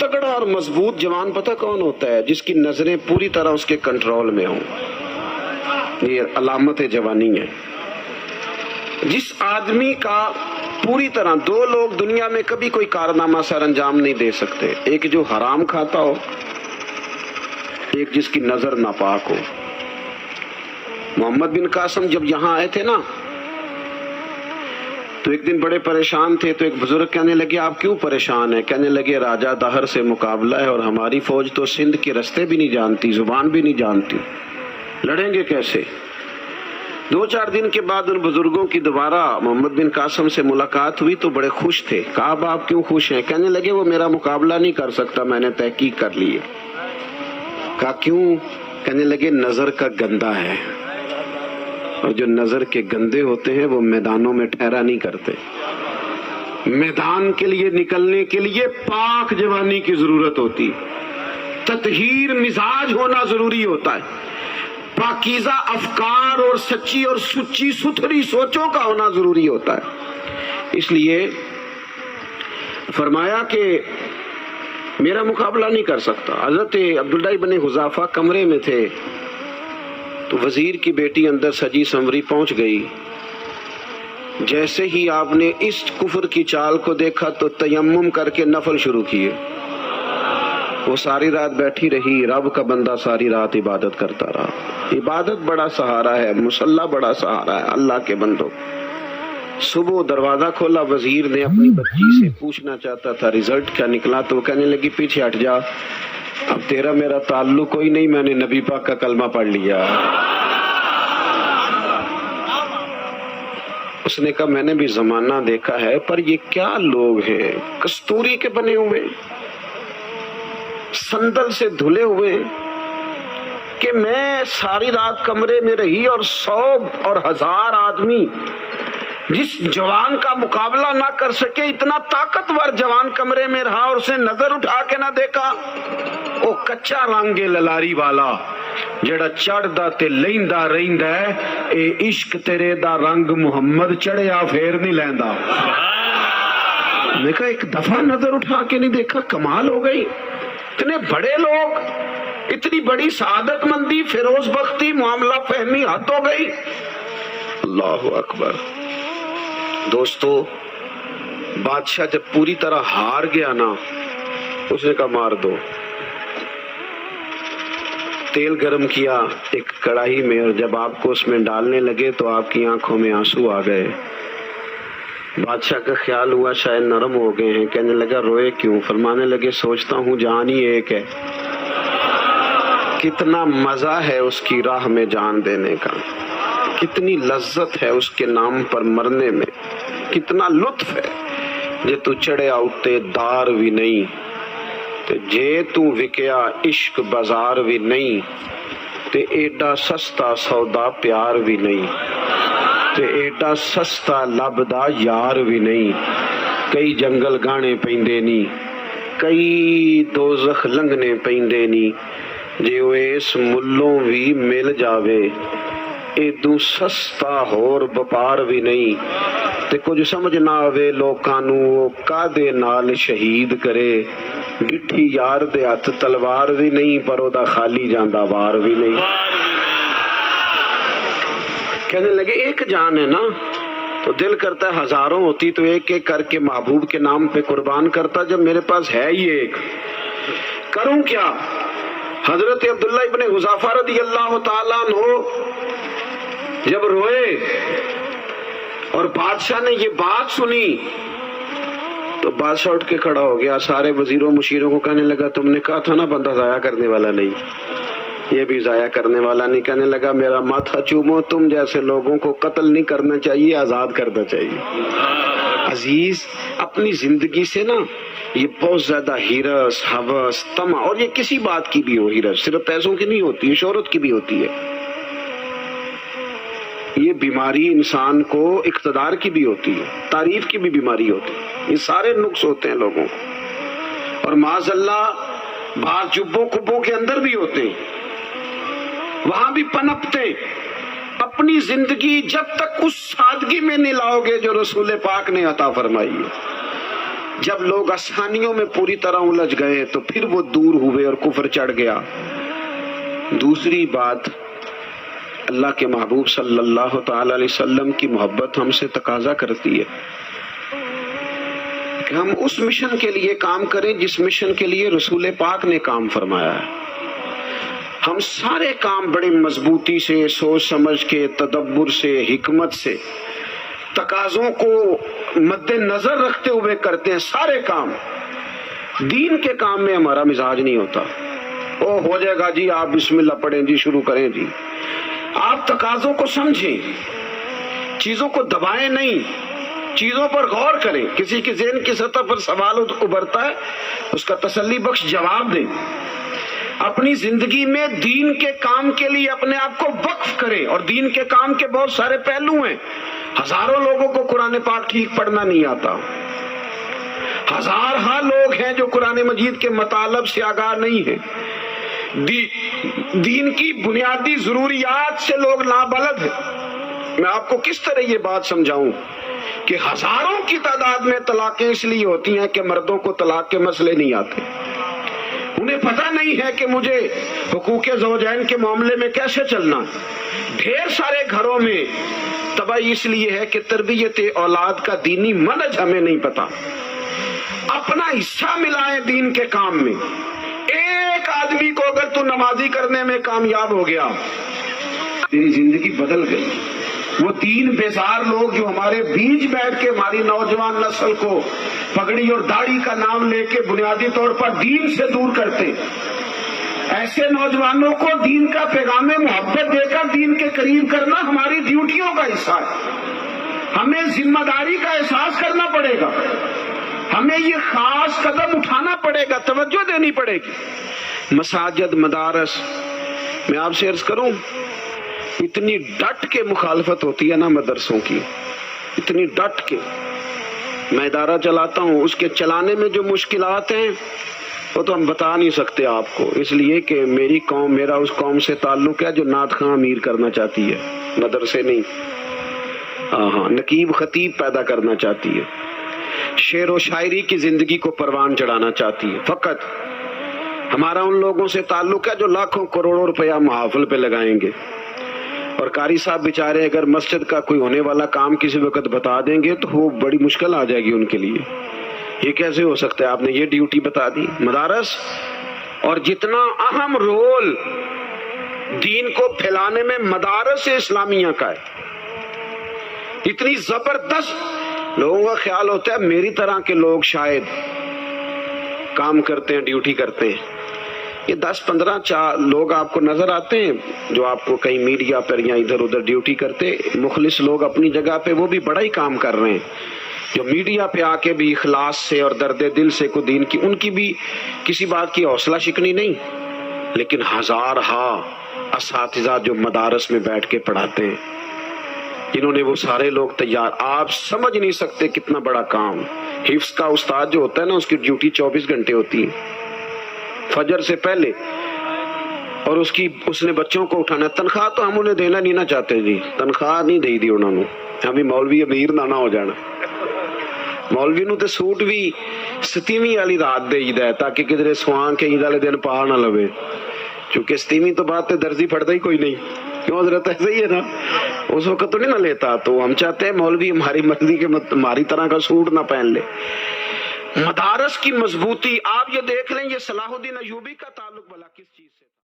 تگڑا اور مضبوط جوان پتہ کون ہوتا ہے؟ جس کی نظریں پوری طرح اس کے کنٹرول میں ہوں. یہ علامت جوانی ہے. جس آدمی کا پوری طرح، دو لوگ دنیا میں کبھی کوئی کارنامہ سر انجام نہیں دے سکتے، ایک جو حرام کھاتا ہو، ایک جس کی نظر ناپاک ہو. محمد بن قاسم جب یہاں آئے تھے نا تو ایک دن بڑے پریشان تھے، تو ایک بزرگ کہنے لگے آپ کیوں پریشان ہیں؟ کہنے لگے راجہ دہر سے مقابلہ ہے اور ہماری فوج تو سندھ کے رستے بھی نہیں جانتی، زبان بھی نہیں جانتی، لڑیں گے کیسے؟ 2-4 دن کے بعد ان بزرگوں کی دوبارہ محمد بن قاسم سے ملاقات ہوئی تو بڑے خوش تھے. کہا اب آپ کیوں خوش ہیں؟ کہنے لگے وہ میرا مقابلہ نہیں کر سکتا، میں نے تحقیق کر لی ہے. کہا کیوں؟ کہنے لگے نظر کا گندہ ہے، اور جو نظر کے گندے ہوتے ہیں وہ میدانوں میں ٹھہرا نہیں کرتے. میدان کے لیے نکلنے کے لیے پاک جوانی کی ضرورت ہوتی، تطہیر مزاج ہونا ضروری ہوتا ہے، پاکیزہ افکار اور سچی اور سچی ستھری سوچوں کا ہونا ضروری ہوتا ہے. اس لیے فرمایا کہ میرا مقابلہ نہیں کر سکتا. حضرت عبداللہ ابن حذافہ کمرے میں تھے تو وزیر کی بیٹی اندر سجی سنوری پہنچ گئی. جیسے ہی آپ نے اس کفر کی چال کو دیکھا تو تیمم کر کے نفل شروع کیے. وہ ساری رات بیٹھی رہی، رب کا بندہ ساری رات عبادت کرتا رہا. عبادت بڑا سہارا ہے، مصلی بڑا سہارا ہے اللہ کے بندوں. صبح دروازہ کھولا، وزیر نے اپنی بچی سے پوچھنا چاہتا تھا رزلٹ کیا نکلا، تو وہ کہنے لگی پیچھے ہٹ جا، اب تیرا میرا تعلق کوئی نہیں، میں نے نبی پاک کا کلمہ پڑھ لیا. اس نے کہا میں نے بھی زمانہ دیکھا ہے، پر یہ کیا لوگ ہیں، کستوری کے بنے ہوئے، سندل سے دھلے ہوئے، کہ میں ساری رات کمرے میں رہی اور 100 اور 1000 آدمی جس جوان کا مقابلہ نہ کر سکے، اتنا طاقتور جوان کمرے میں رہا اور اسے نظر اٹھا کے نہ دیکھا. او کچا رنگ للاری والا جڑا چڑھدا تے لیندا رہندا ہے، اے عشق تیرے دا رنگ محمد چڑھیا پھر نہیں لیندا. میں کہا ایک دفعہ نظر اٹھا کے نہیں دیکھا، کمال ہو گئی. اتنے بڑے لوگ، اتنی بڑی سعادت مندی، فیروز بختی، معاملہ فہمی حد ہو گئی. اللہ اکبر. دوستو بادشاہ جب پوری طرح ہار گیا نا، اس نے کہا مار دو. تیل گرم کیا ایک کڑاہی میں، اور جب آپ کو اس میں ڈالنے لگے تو آپ کی آنکھوں میں آنسو آ گئے. بادشاہ کا خیال ہوا شاید نرم ہو گئے ہیں. کہنے لگا روئے کیوں؟ فرمانے لگے سوچتا ہوں جان ہی ایک ہے، کتنا مزہ ہے اس کی راہ میں جان دینے کا، کتنی لذت ہے اس کے نام پر مرنے میں، کتنا لطف ہے. جے تو چڑھیا اتے دار بھی نہیں، تے جے تو وکیا عشق بازار بھی نہیں، تے ایڈا سستا سودا پیار بھی نہیں، تے ایڈا سستا لبدا یار بھی نہیں. کئی جنگل گانے پیندے نی، کئی دوزخ لنگنے پیندے نی، جے وہ اس ملوں بھی مل جاوے ایدو سستا ہور بپار بھی نہیں. تے کچھ سمجھ نہ آوے لوکاں نوں کادے نال شہید کرے، ڈٹھی یار دے ہاتھ تلوار بھی نہیں، پر او دا خالی جاندا وار بھی نہیں. کہنے لگے ایک جان ہے نا، تو دل کرتا ہے ہزاروں ہوتی تو ایک ایک کر کے محبوب کے نام پہ قربان کرتا، جب میرے پاس ہے ہی ایک، کروں کیا؟ حضرت عبداللہ ابن حذافہ رضی اللہ تعالیٰ عنہ جب روئے اور بادشاہ نے یہ بات سنی تو بادشاہ اٹھ کے کھڑا ہو گیا، سارے وزیروں مشیروں کو کہنے لگا تم نے کہا تھا نا بندہ ضائع کرنے والا نہیں، یہ بھی ضائع کرنے والا نہیں. کہنے لگا میرا ماتھا چومو، تم جیسے لوگوں کو قتل نہیں کرنا چاہیے، آزاد کرنا چاہیے. عزیز اپنی زندگی سے نا یہ بہت زیادہ ہرس، ہوس، طمع، اور یہ کسی بات کی بھی ہو، ہرس صرف پیسوں کی نہیں ہوتی ہے، شہرت کی بھی ہوتی ہے. یہ بیماری انسان کو اقتدار کی بھی ہوتی ہے، تعریف کی بھی بیماری ہوتی ہے. یہ سارے نقص ہوتے ہیں لوگوں کو، اور معاذ اللہ بعض جبوں کبوں کے اندر بھی ہوتے ہیں، وہاں بھی پنپتے. اپنی زندگی جب تک اس سادگی میں نہیں لاؤ گے جو رسول پاک نے عطا فرمائی ہے، جب لوگ آسانیوں میں پوری طرح الجھ گئے تو پھر وہ دور ہوئے اور کفر چڑھ گیا۔ دوسری بات، اللہ کے محبوب صلی اللہ تعالی علیہ وسلم کی محبت ہم سے تقاضا کرتی ہے کہ ہم اس مشن کے لیے کام کریں جس مشن کے لیے رسول پاک نے کام فرمایا ہے۔ ہم سارے کام بڑے مضبوطی سے، سوچ سمجھ کے، تدبر سے، حکمت سے، تقاضوں کو مد نظر رکھتے ہوئے کرتے ہیں سارے کام۔ دین کے کام میں ہمارا مزاج نہیں ہوتا، او ہو جائے گا جی، آپ بسم اللہ پڑھیں جی، شروع کریں جی۔ آپ تقاضوں کو سمجھیں، چیزوں کو دبائیں نہیں، چیزوں پر غور کریں۔ کسی کے ذہن کی سطح پر سوال ابھرتا ہے، اس کا تسلی بخش جواب دیں۔ اپنی زندگی میں دین کے کام کے لیے اپنے آپ کو وقف کریں، اور دین کے کام کے بہت سارے پہلو ہیں۔ ہزاروں لوگوں کو قرآن پاک ٹھیک پڑھنا نہیں آتا، ہزارہ لوگ ہیں جو قرآن مجید کے مطالب سے آگاہ نہیں ہیں، دین کی بنیادی ضروریات سے لوگ نابلد ہیں۔ میں آپ کو کس طرح یہ بات سمجھاؤں کہ ہزاروں کی تعداد میں طلاقیں اس لیے ہوتی ہیں کہ مردوں کو طلاق کے مسئلے نہیں آتے، انہیں پتہ نہیں ہے کہ مجھے حقوق زوجین کے معاملے میں کیسے چلنا۔ ڈھیر سارے گھروں میں تباہی اس لیے ہے کہ تربیت اولاد کا دینی منہج ہمیں نہیں پتا۔ اپنا حصہ ملائیں دین کے کام میں۔ ایک آدمی کو اگر تو نمازی کرنے میں کامیاب ہو گیا، تیری زندگی بدل گئی۔ وہ دین بیزار لوگ جو ہمارے بیچ بیٹھ کے ہماری نوجوان نسل کو پگڑی اور داڑھی کا نام لے کے بنیادی طور پر دین سے دور کرتے، ایسے نوجوانوں کو دین کا پیغام محبت دے کر دین کے قریب کرنا ہماری ڈیوٹیوں کا حصہ ہے۔ ہمیں ذمہ داری کا احساس کرنا پڑے گا، ہمیں یہ خاص قدم اٹھانا پڑے گا، توجہ دینی پڑے گی۔ مساجد، مدارس، میں آپ سے عرض کروں، اتنی ڈٹ کے مخالفت ہوتی ہے نا مدرسوں کی، اتنی ڈٹ کے۔ میں ادارہ چلاتا ہوں، اس کے چلانے میں جو مشکلات ہیں وہ تو ہم بتا نہیں سکتے آپ کو، اس لیے کہ میری قوم، میرا اس قوم سے تعلق ہے جو نعت خواں امیر کرنا چاہتی ہے، مدرسے نہیں، ہاں نقیب خطیب پیدا کرنا چاہتی ہے، شعر و شاعری کی زندگی کو پروان چڑھانا چاہتی ہے۔ فقط ہمارا ان لوگوں سے تعلق ہے جو لاکھوں کروڑوں روپیہ محافل پہ لگائیں گے، اور قاری صاحب بیچارے اگر مسجد کا کوئی ہونے والا کام کسی وقت بتا دیں گے تو وہ بڑی مشکل آ جائے گی ان کے لیے۔ یہ کیسے ہو سکتا ہے، آپ نے یہ ڈیوٹی بتا دی۔ مدارس اور جتنا اہم رول دین کو پھیلانے میں مدارس اسلامیہ کا ہے، اتنی زبردست، لوگوں کا خیال ہوتا ہے میری طرح کے لوگ شاید کام کرتے ہیں، ڈیوٹی کرتے ہیں۔ یہ 10-15 لوگ آپ کو نظر آتے ہیں جو آپ کو کہیں میڈیا پر یا ادھر ادھر ڈیوٹی کرتے، مخلص لوگ اپنی جگہ پہ، وہ بھی بڑا ہی کام کر رہے ہیں، جو میڈیا پہ آ کے بھی اخلاص سے اور درد دل سے کو دین کی، ان کی بھی کسی بات کی حوصلہ شکنی نہیں، لیکن ہزارہ اساتذہ جو مدارس میں بیٹھ کے پڑھاتے ہیں، جنہوں نے وہ سارے لوگ تیار، آپ سمجھ نہیں سکتے کتنا بڑا کام۔ حفظ کا استاد جو ہوتا ہے نا، اس کی ڈیوٹی 24 گھنٹے ہوتی ہے، فجر سے پہلے، اور اس نے بچوں کو اٹھانا۔ تنخواہ تو ہم انہیں دینا نہیں نہ چاہتے جی، تنخواہ نہیں دئی دی انہوں نے، ہمیں مولوی امیر نہ ہو جانا۔ مولوی نو تے سوٹ بھی 27ویں والی رات دے ہی ہے تاکہ کدھر سوان کے عید والے دن پا نہ لوے، چونکہ 27ویں تو بعد تے درزی پھڑتا ہی کوئی نہیں، کیوں حضرت؟ ایسے ہی ہے نا، اس وقت تو نہیں نہ لیتا۔ تو ہم چاہتے ہیں مولوی ہماری مرضی کے ہماری طرح کا سوٹ نہ پہن لے۔ مدارس کی مضبوطی، آپ یہ دیکھ لیں، یہ صلاح الدین ایوبی کا تعلق بھلا کس چیز سے؟